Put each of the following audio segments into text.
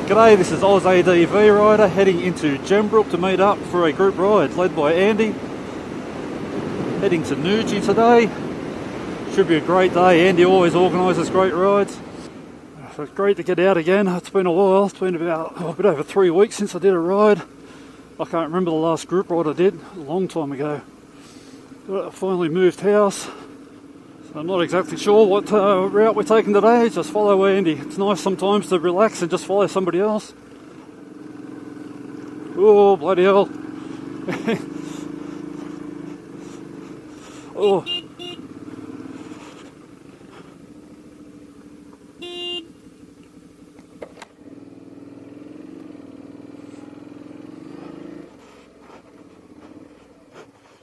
G'day, this is Noojee ADV rider heading into Gembrook to meet up for a group ride led by Andi. Heading to Noojee today. Should be a great day. Andi always organises great rides. So it's great to get out again. It's been a while. It's been about a bit over 3 weeks since I did a ride. I can't remember the last group ride I did, a long time ago. But I finally moved house. I'm not exactly sure what route we're taking today. Just follow Andi. It's nice sometimes to relax and just follow somebody else. Oh, bloody hell. Oh.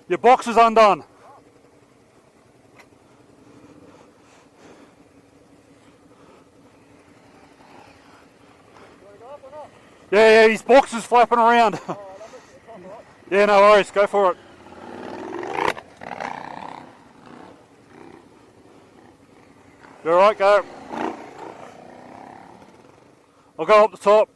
Your box is undone. Yeah, his box is flapping around. Yeah, no worries, go for it. You alright, go. I'll go up the top.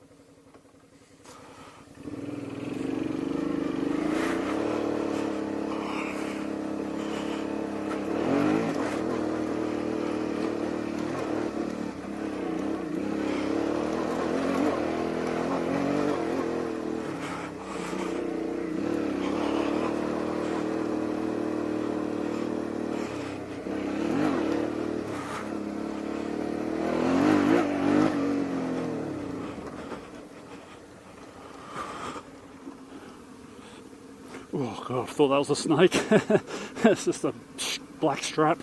Oh God, I thought that was a snake. It's just a black strap.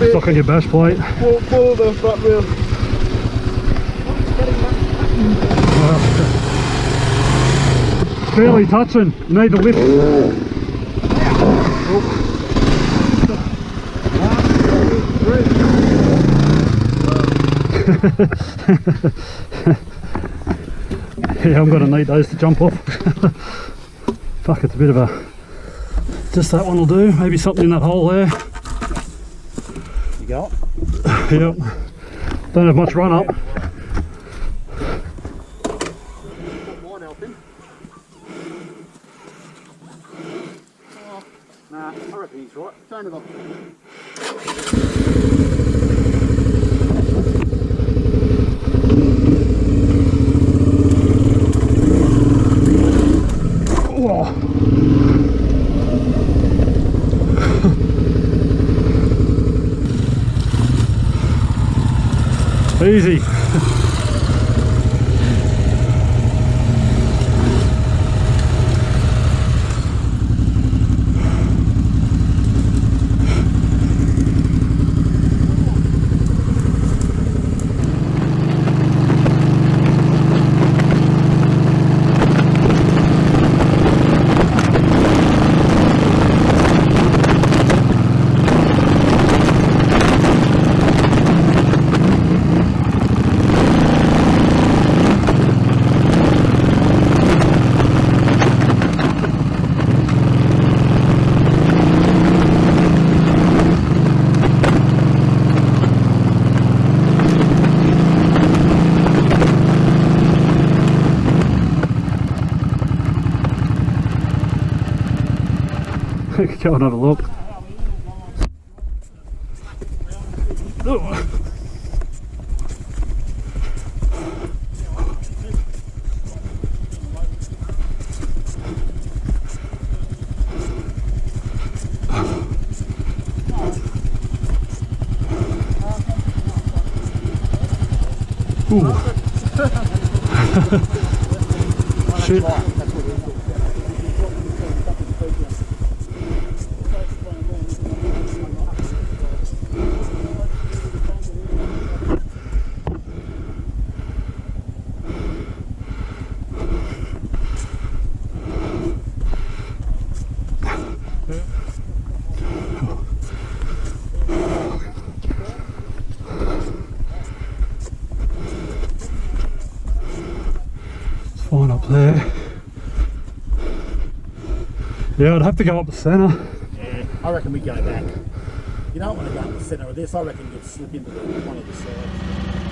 Stuck on your bash plate. Pull the front wheel. Barely touching. You need the lift. Yeah, I'm going to need those to jump off. Fuck, it's a bit of a... Just that one will do. Maybe something in that hole there. You got? Yep. Don't have much run up. Mine helping. Oh, nah, I reckon he's right. Turn it off. Oh. Easy. go and have a look. Oh. Shit. Fine up there. Yeah, I'd have to go up the Sena. Yeah, I reckon we go back. You don't want to go up the centre of this. I reckon you'd slip into one of the sides.